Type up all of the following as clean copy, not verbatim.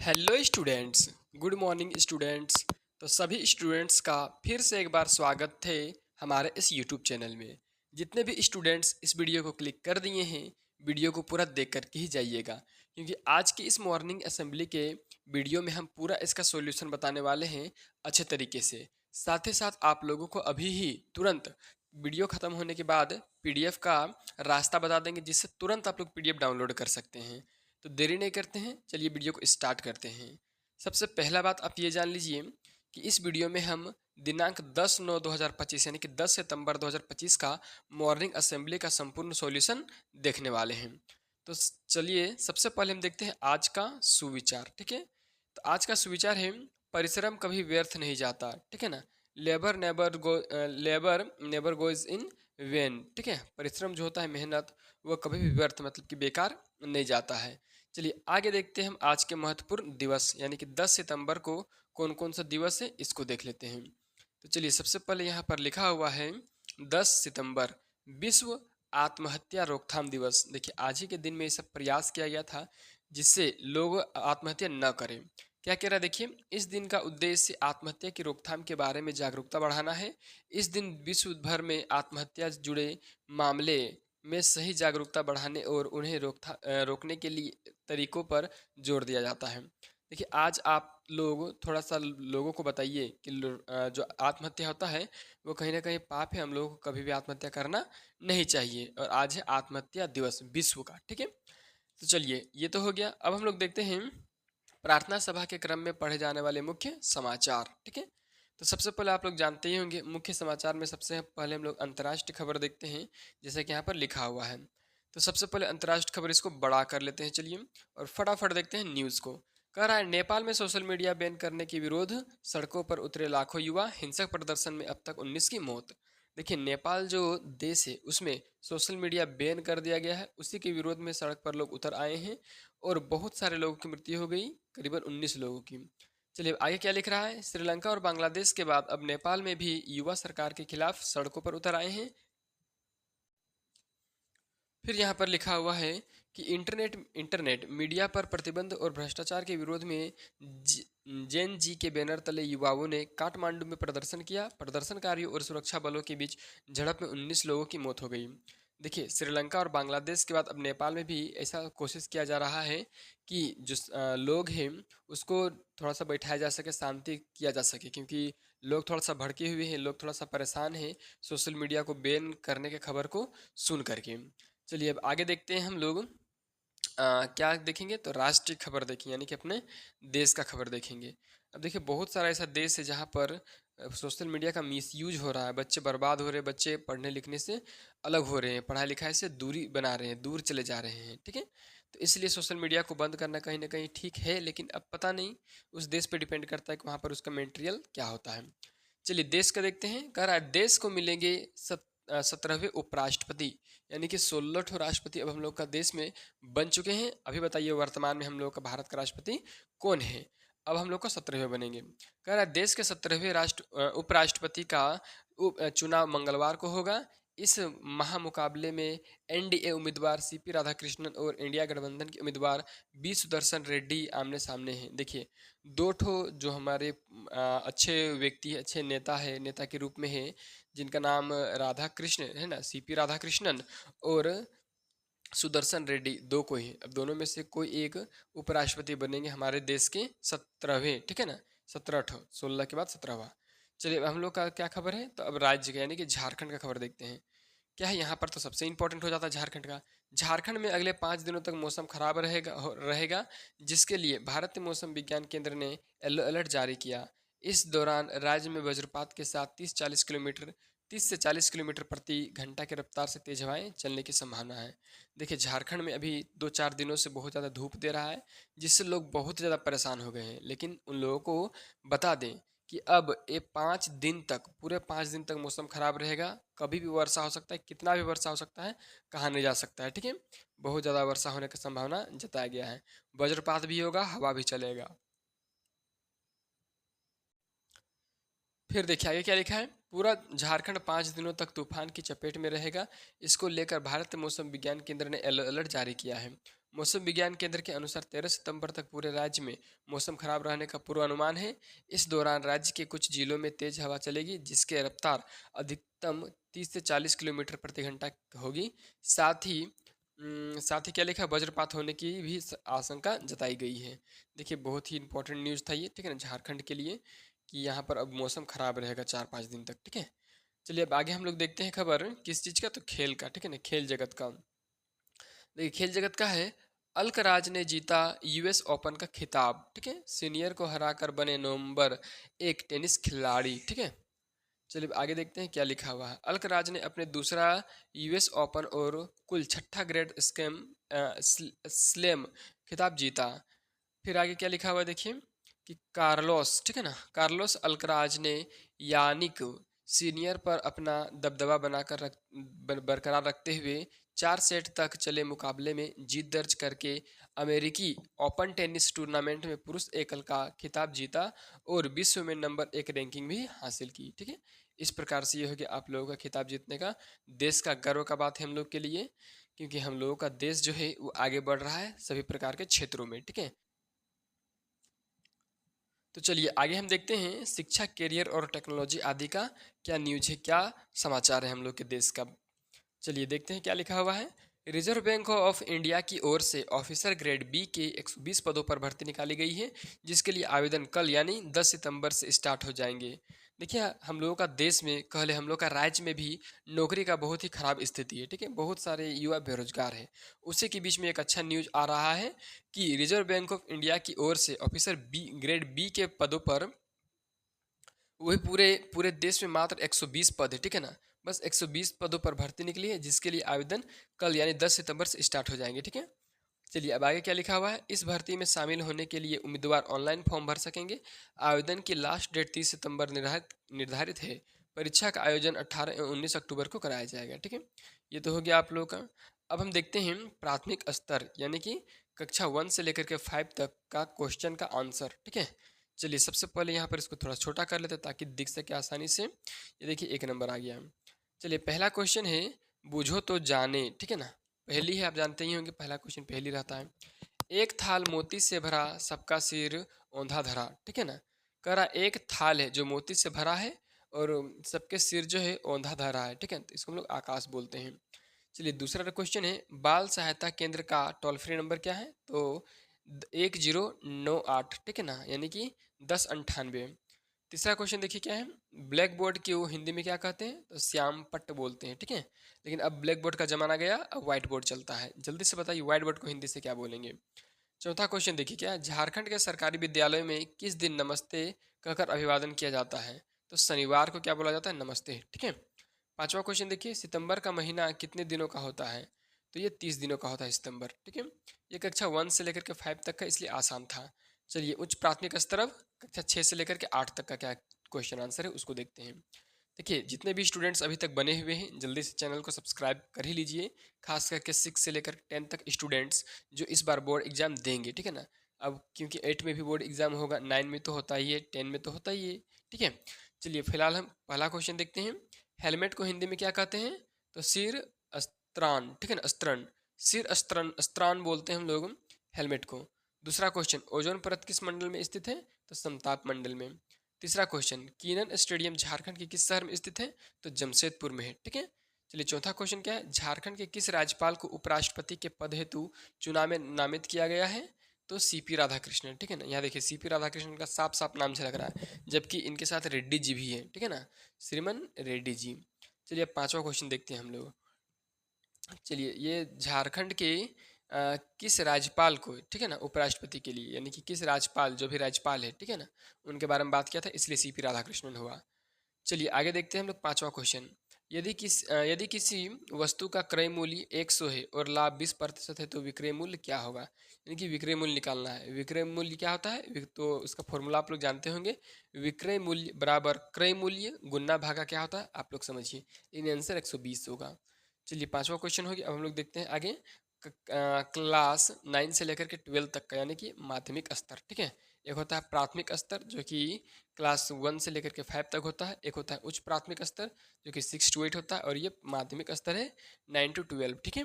Hello students. Good morning students. तो सभी students का फिर से एक बार स्वागत थे हमारे इस यूट्यूब चैनल में। जितने भी स्टूडेंट्स इस वीडियो को क्लिक कर दिए हैं, वीडियो को पूरा देख कर के ही जाइएगा, क्योंकि आज की इस मॉर्निंग असेंबली के वीडियो में हम पूरा इसका सॉल्यूशन बताने वाले हैं अच्छे तरीके से। साथ ही साथ आप लोगों को अभी ही तुरंत वीडियो ख़त्म होने के बाद पीडीएफ का रास्ता बता देंगे, जिससे तुरंत आप लोग पीडीएफ डाउनलोड कर सकते हैं। तो देरी नहीं करते हैं, चलिए वीडियो को स्टार्ट करते हैं। सबसे पहला बात आप ये जान लीजिए कि इस वीडियो में हम दिनांक 10/9/2025 यानी कि 10 सितंबर 2025 का मॉर्निंग असेंबली का संपूर्ण सॉल्यूशन देखने वाले हैं। तो चलिए सबसे पहले हम देखते हैं आज का सुविचार। ठीक है, तो आज का सुविचार है परिश्रम कभी व्यर्थ नहीं जाता। ठीक है ना, labour never goes in when. ठीक है, परिश्रम जो होता है, मेहनत, वो कभी भी व्यर्थ मतलब कि बेकार नहीं जाता है। चलिए आगे देखते हैं हम आज के महत्वपूर्ण दिवस यानी कि 10 सितंबर को कौन कौन सा दिवस है, इसको देख लेते हैं। तो चलिए सबसे पहले यहाँ पर लिखा हुआ है 10 सितंबर विश्व आत्महत्या रोकथाम दिवस। देखिए आज ही के दिन में ये सब प्रयास किया गया था जिससे लोग आत्महत्या न करें। क्या कह रहा है देखिए, इस दिन का उद्देश्य आत्महत्या की रोकथाम के बारे में जागरूकता बढ़ाना है। इस दिन विश्व भर में आत्महत्या से जुड़े मामले में सही जागरूकता बढ़ाने और उन्हें रोकने के लिए तरीकों पर जोर दिया जाता है। देखिए आज आप लोग थोड़ा सा लोगों को बताइए कि जो आत्महत्या होता है वो कहीं ना कहीं पाप है। हम लोगों को कभी भी आत्महत्या करना नहीं चाहिए, और आज है आत्महत्या दिवस विश्व का। ठीक है, तो चलिए ये तो हो गया। अब हम लोग देखते हैं प्रार्थना सभा के क्रम में पढ़े जाने वाले मुख्य समाचार। ठीक है, तो सबसे पहले आप लोग जानते ही होंगे मुख्य समाचार में सबसे पहले हम लोग अंतर्राष्ट्रीय खबर देखते हैं, जैसे कि यहाँ पर लिखा हुआ है। तो सबसे पहले अंतर्राष्ट्रीय खबर, इसको बड़ा कर लेते हैं चलिए, और फटाफट देखते हैं न्यूज़ को। कह रहा है नेपाल में सोशल मीडिया बैन करने के विरोध, सड़कों पर उतरे लाखों युवा, हिंसक प्रदर्शन में अब तक 19 की मौत। देखिए नेपाल जो देश है उसमें सोशल मीडिया बैन कर दिया गया है, उसी के विरोध में सड़क पर लोग उतर आए हैं और बहुत सारे लोगों की मृत्यु हो गई, करीबन 19 लोगों की। चलिए आगे क्या लिख रहा है, श्रीलंका और बांग्लादेश के बाद अब नेपाल में भी युवा सरकार के खिलाफ सड़कों पर उतर आए हैं। फिर यहाँ पर लिखा हुआ है कि इंटरनेट मीडिया पर प्रतिबंध और भ्रष्टाचार के विरोध में जेन जी के बैनर तले युवाओं ने काठमांडू में प्रदर्शन किया। प्रदर्शनकारियों और सुरक्षा बलों के बीच झड़प में 19 लोगों की मौत हो गई। देखिए श्रीलंका और बांग्लादेश के बाद अब नेपाल में भी ऐसा कोशिश किया जा रहा है कि जो लोग हैं उसको थोड़ा सा बैठाया जा सके, शांति किया जा सके, क्योंकि लोग थोड़ा सा भड़के हुए हैं, लोग थोड़ा सा परेशान हैं सोशल मीडिया को बैन करने के खबर को सुन करके। चलिए अब आगे देखते हैं हम लोग क्या देखेंगे, तो राष्ट्रीय खबर देखेंगे यानी कि अपने देश का खबर देखेंगे। अब देखिए बहुत सारा ऐसा देश है जहाँ पर सोशल मीडिया का मिसयूज हो रहा है, बच्चे बर्बाद हो रहे हैं, बच्चे पढ़ने लिखने से अलग हो रहे हैं, पढ़ाई लिखाई से दूरी बना रहे हैं, दूर चले जा रहे हैं। ठीक है, तो इसलिए सोशल मीडिया को बंद करना कहीं ना कहीं ठीक है, लेकिन अब पता नहीं उस देश पे डिपेंड करता है कि वहाँ पर उसका मटेरियल क्या होता है। चलिए देश का देखते हैं। कह रहा है देश को मिलेंगे 17वें उपराष्ट्रपति, यानी कि 16 राष्ट्रपति अब हम लोग का देश में बन चुके हैं। अभी बताइए वर्तमान में हम लोग का भारत का राष्ट्रपति कौन है। अब हम लोग का 17वें बनेंगे। कह रहा है देश के 17वें उपराष्ट्रपति का चुनाव मंगलवार को होगा। इस महामुकाबले में एनडीए उम्मीदवार सीपी राधाकृष्णन और इंडिया गठबंधन के उम्मीदवार बी सुदर्शन रेड्डी आमने सामने हैं। देखिए दो ठो जो हमारे अच्छे व्यक्ति, अच्छे नेता है, नेता के रूप में है, जिनका नाम राधा कृष्ण है ना, सीपी राधाकृष्णन और सुदर्शन रेड्डी, दो को ही। अब दोनों में से कोई एक उपराष्ट्रपति बनेंगे हमारे देश के 17वें। ठीक है ना, 17 16 के बाद 17वां। चलिए अब हम लोग का क्या खबर है, तो अब राज्य का यानी कि झारखंड का खबर देखते हैं। क्या है यहाँ पर, तो सबसे इंपॉर्टेंट हो जाता है झारखंड का। झारखंड में अगले 5 दिनों तक मौसम खराब रहेगा, जिसके लिए भारतीय मौसम विज्ञान केंद्र ने येलो अलर्ट जारी किया। इस दौरान राज्य में वज्रपात के साथ 30 से 40 किलोमीटर प्रति घंटा की रफ्तार से तेज हवाएं चलने की संभावना है। देखिए झारखंड में अभी 2-4 दिनों से बहुत ज़्यादा धूप दे रहा है, जिससे लोग बहुत ज़्यादा परेशान हो गए हैं। लेकिन उन लोगों को बता दें कि अब ये 5 दिन तक, पूरे 5 दिन तक मौसम खराब रहेगा। कभी भी वर्षा हो सकता है, कितना भी वर्षा हो सकता है, कहा नहीं जा सकता है। ठीक है, बहुत ज़्यादा वर्षा होने की संभावना जताया गया है। वज्रपात भी होगा, हवा भी चलेगा। फिर देखिए आगे क्या लिखा है, पूरा झारखंड 5 दिनों तक तूफान की चपेट में रहेगा। इसको लेकर भारतीय मौसम विज्ञान केंद्र ने येलो अलर्ट जारी किया है। मौसम विज्ञान केंद्र के अनुसार 13 सितंबर तक पूरे राज्य में मौसम खराब रहने का पूर्वानुमान है। इस दौरान राज्य के कुछ जिलों में तेज हवा चलेगी, जिसकी रफ्तार अधिकतम 30 से 40 किलोमीटर प्रति घंटा होगी। साथ ही साथ ही क्या लिखा, वज्रपात होने की भी आशंका जताई गई है। देखिए बहुत ही इंपॉर्टेंट न्यूज़ था ये, ठीक है ना, झारखंड के लिए, कि यहाँ पर अब मौसम खराब रहेगा 4-5 दिन तक, ठीक है। चलिए अब आगे हम लोग देखते हैं खबर किस चीज़ का, तो खेल का, ठीक है ना, खेल जगत का। देखिए खेल जगत का है, अल्कराज ने जीता यूएस ओपन का खिताब, ठीक है, सीनियर को हराकर बने नवंबर 1 टेनिस खिलाड़ी, ठीक है। चलिए आगे देखते हैं क्या लिखा हुआ है। अल्कराज ने अपने दूसरा यूएस ओपन और कुल छठा ग्रैंड स्लैम खिताब जीता। फिर आगे क्या लिखा हुआ है देखिए, कि कार्लोस, ठीक है ना, कार्लोस अल्कराज ने यानिक सीनियर पर अपना दबदबा बरकरार रखते हुए 4 सेट तक चले मुकाबले में जीत दर्ज करके अमेरिकी ओपन टेनिस टूर्नामेंट में पुरुष एकल का खिताब जीता और विश्व में नंबर 1 रैंकिंग भी हासिल की, ठीक है। इस प्रकार से ये हो गया आप लोगों का खिताब जीतने का। देश का गर्व का बात है हम लोग के लिए, क्योंकि हम लोगों का देश जो है वो आगे बढ़ रहा है सभी प्रकार के क्षेत्रों में, ठीक है। तो चलिए आगे हम देखते हैं शिक्षा, करियर और टेक्नोलॉजी आदि का क्या न्यूज है, क्या समाचार है हम लोग के देश का। चलिए देखते हैं क्या लिखा हुआ है। रिजर्व बैंक ऑफ इंडिया की ओर से ऑफिसर ग्रेड बी के 120 पदों पर भर्ती निकाली गई है, जिसके लिए आवेदन कल यानी 10 सितंबर से स्टार्ट हो जाएंगे। देखिए हम लोगों का देश में, कहले हम लोग का राज्य में भी नौकरी का बहुत ही खराब स्थिति है, ठीक है, बहुत सारे युवा बेरोजगार हैं। उसी के बीच में एक अच्छा न्यूज आ रहा है कि रिजर्व बैंक ऑफ इंडिया की ओर से ऑफिसर बी ग्रेड बी के पदों पर, वही पूरे पूरे देश में मात्र 120 पद है, ठीक है ना, बस 120 पदों पर भर्ती निकली है, जिसके लिए आवेदन कल यानी 10 सितंबर से स्टार्ट हो जाएंगे, ठीक है। चलिए अब आगे क्या लिखा हुआ है। इस भर्ती में शामिल होने के लिए उम्मीदवार ऑनलाइन फॉर्म भर सकेंगे। आवेदन की लास्ट डेट 30 सितंबर निर्धारित है। परीक्षा का आयोजन 18 एवं 19 अक्टूबर को कराया जाएगा, ठीक है। ये तो हो गया आप लोगों का। अब हम देखते हैं प्राथमिक स्तर यानी कि कक्षा 1 से लेकर के 5 तक का क्वेश्चन का आंसर, ठीक है। चलिए सबसे पहले यहाँ पर इसको थोड़ा छोटा कर लेते हैं ताकि दिख सके आसानी से। ये देखिए 1 नंबर आ गया। चलिए पहला क्वेश्चन है, बूझो तो जाने, ठीक है ना, पहली है, आप जानते ही होंगे पहला क्वेश्चन पहली रहता है। एक थाल मोती से भरा, सबका सिर औंधा धरा, ठीक है ना, कह रहा एक थाल है जो मोती से भरा है और सबके सिर जो है औंधा धरा है, ठीक है, तो इसको हम लोग आकाश बोलते हैं। चलिए दूसरा क्वेश्चन है, बाल सहायता केंद्र का टोल फ्री नंबर क्या है, तो 1098, ठीक है ना, यानी कि 1098। तीसरा क्वेश्चन देखिए क्या है, ब्लैक बोर्ड को हिंदी में क्या कहते हैं, तो श्याम पट्ट बोलते हैं, ठीक है। लेकिन अब ब्लैक बोर्ड का जमाना गया, अब व्हाइट बोर्ड चलता है। जल्दी से बताइए व्हाइट बोर्ड को हिंदी से क्या बोलेंगे। चौथा क्वेश्चन देखिए क्या है, झारखंड के सरकारी विद्यालयों में किस दिन नमस्ते कहकर अभिवादन किया जाता है, तो शनिवार को क्या बोला जाता है, नमस्ते, ठीक है। पांचवा क्वेश्चन देखिए, सितंबर का महीना कितने दिनों का होता है, तो ये 30 दिनों का होता है सितंबर, ठीक है। ये कक्षा 1 से लेकर के 5 तक का, इसलिए आसान था। चलिए उच्च प्राथमिक स्तर, अब कक्षा 6 से लेकर के 8 तक का क्या क्वेश्चन आंसर है उसको देखते हैं। देखिए जितने भी स्टूडेंट्स अभी तक बने हुए हैं जल्दी से चैनल को सब्सक्राइब कर ही लीजिए, खास करके 6 से लेकर 10 तक स्टूडेंट्स जो इस बार बोर्ड एग्जाम देंगे, ठीक है ना। अब क्योंकि 8 में भी बोर्ड एग्जाम होगा, 9 में तो होता ही है, 10 में तो होता ही है, ठीक है। चलिए फिलहाल हम पहला क्वेश्चन देखते हैं। हेलमेट को हिंदी में क्या कहते हैं, तो सिर अस्त्रान, ठीक है ना, अस्त्रन, सिर अस्त्रन, अस्त्रान बोलते हैं हम लोग हेलमेट को। दूसरा क्वेश्चन, ओजोन परत किस मंडल में स्थित है, तो समताप मंडल में। तीसरा क्वेश्चन, कीनन स्टेडियम झारखंड के किस शहर में स्थित है, तो जमशेदपुर में है, ठीक है। चलिए चौथा क्वेश्चन क्या है, झारखंड के किस राज्यपाल को उपराष्ट्रपति के पद हेतु चुनाव में नामित किया गया है, तो सीपी राधाकृष्णन, ठीक है ना। यहाँ देखिए सीपी राधाकृष्णन का साफ साफ नाम से लग रहा है, जबकि इनके साथ रेड्डी जी भी है, ठीक है ना, श्रीमन रेड्डी जी। चलिए अब पांचवा क्वेश्चन देखते हैं हम लोग। चलिए ये झारखंड के किस राज्यपाल को, ठीक है ना, उपराष्ट्रपति के लिए, यानी कि किस राज्यपाल, जो भी राज्यपाल है, ठीक है ना, उनके बारे में बात किया था, इसलिए सीपी राधाकृष्णन हुआ। चलिए आगे देखते हैं हम लोग पांचवा क्वेश्चन। यदि किसी वस्तु का क्रय मूल्य 100 है और लाभ 20% है, तो विक्रय मूल्य क्या होगा, यानी कि विक्रय मूल्य निकालना है। विक्रय मूल्य क्या होता है, तो उसका फॉर्मूला आप लोग जानते होंगे, विक्रय मूल्य बराबर क्रय मूल्य गुना भागा क्या होता है, आप लोग समझिए, इन आंसर 120 होगा। चलिए पांचवा क्वेश्चन हो गया। अब हम लोग देखते हैं आगे क्लास 9 से लेकर के 12 तक का, यानी कि माध्यमिक स्तर, ठीक है। एक होता है प्राथमिक स्तर जो कि क्लास 1 से लेकर के 5 तक होता है, एक होता है उच्च प्राथमिक स्तर जो कि 6 to 8 होता है, और ये माध्यमिक स्तर है 9 to 12, ठीक है।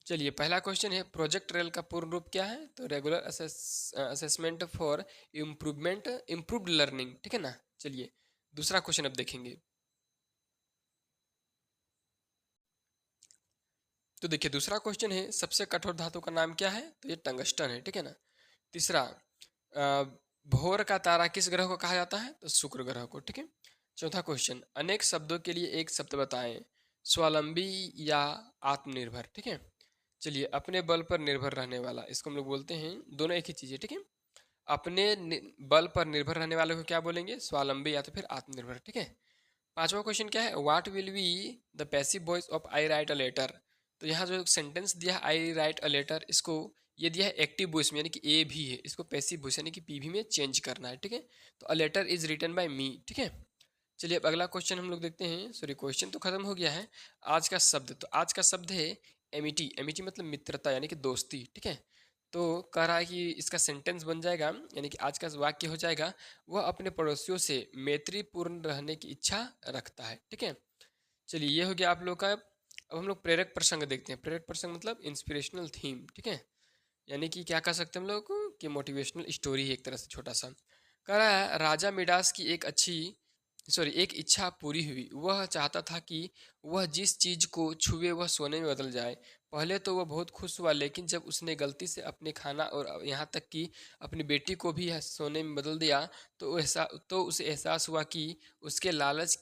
चलिए पहला क्वेश्चन है, प्रोजेक्ट रेल का पूर्ण रूप क्या है? तो regular assessment for improved learning, ठीक है ना। चलिए दूसरा क्वेश्चन अब देखेंगे। तो देखिए दूसरा क्वेश्चन है, सबसे कठोर धातु का नाम क्या है? तो ये टंगस्टन है, ठीक है ना। तीसरा, अ, भोर का तारा किस ग्रह को कहा जाता है? तो शुक्र ग्रह को, ठीक है। चौथा क्वेश्चन, अनेक शब्दों के लिए एक शब्द बताएं, स्वावलंबी या आत्मनिर्भर, ठीक है। चलिए, अपने बल पर निर्भर रहने वाला, इसको हम लोग बोलते हैं, दोनों एक ही चीज़ है, ठीक है। बल पर निर्भर रहने वाले को क्या बोलेंगे? स्वावलंबी या तो फिर आत्मनिर्भर, ठीक है। पांचवा क्वेश्चन क्या है, what will be the passive voice of I write a letter? तो यहाँ जो सेंटेंस दिया है आई राइट अ लेटर, इसको ये दिया है एक्टिव वॉइस में, यानी कि ए भी है, इसको पैसिव वॉइस यानी कि पी भी में चेंज करना है, ठीक है। तो a letter is written by me, ठीक है। चलिए अब अगला क्वेश्चन हम लोग देखते हैं। सॉरी, क्वेश्चन तो खत्म हो गया है। आज का शब्द, तो आज का शब्द है एमिटी। एमिटी मतलब मित्रता यानी कि दोस्ती, ठीक है। तो कह रहा है कि इसका सेंटेंस बन जाएगा, यानी कि आज का वाक्य हो जाएगा, वह अपने पड़ोसियों से मैत्रीपूर्ण रहने की इच्छा रखता है, ठीक है। चलिए ये हो गया आप लोग का। अब हम लोग प्रेरक प्रसंग देखते हैं। प्रेरक प्रसंग मतलब इंस्पिरेशनल थीम, ठीक है। यानी कि क्या कह सकते हैं हम लोग कि मोटिवेशनल स्टोरी है एक तरह से, छोटा सा। कह रहा है, राजा मिडास की एक इच्छा पूरी हुई। वह चाहता था कि वह जिस चीज को छुए वह सोने में बदल जाए। पहले तो वह बहुत खुश हुआ, लेकिन जब उसने गलती से अपने खाना और यहाँ तक कि अपनी बेटी को भी सोने में बदल दिया, तो उसे एहसास हुआ कि उसके लालच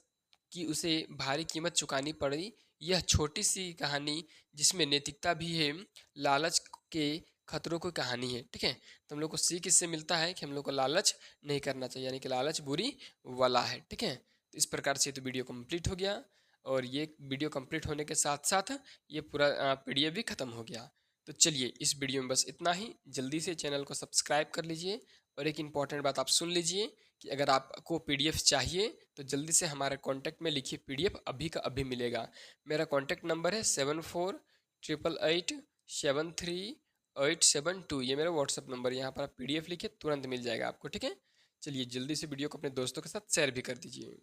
की उसे भारी कीमत चुकानी पड़ी। यह छोटी सी कहानी, जिसमें नैतिकता भी है, लालच के खतरों की कहानी है, ठीक है। तो हम लोग को सीख इससे मिलता है कि हम लोग को लालच नहीं करना चाहिए, यानी कि लालच बुरी वाला है, ठीक है। तो इस प्रकार से तो वीडियो कंप्लीट हो गया, और ये वीडियो कंप्लीट होने के साथ साथ ये पूरा पीडीएफ भी खत्म हो गया। तो चलिए इस वीडियो में बस इतना ही। जल्दी से चैनल को सब्सक्राइब कर लीजिए, और एक इम्पॉर्टेंट बात आप सुन लीजिए कि अगर आपको पीडीएफ चाहिए तो जल्दी से हमारे कॉन्टैक्ट में लिखिए, पीडीएफ अभी का अभी मिलेगा। मेरा कॉन्टैक्ट नंबर है 7488873872। ये मेरा व्हाट्सअप नंबर है, यहाँ पर आप पीडीएफ लिखिए, तुरंत मिल जाएगा आपको, ठीक है। चलिए जल्दी से वीडियो को अपने दोस्तों के साथ शेयर भी कर दीजिए।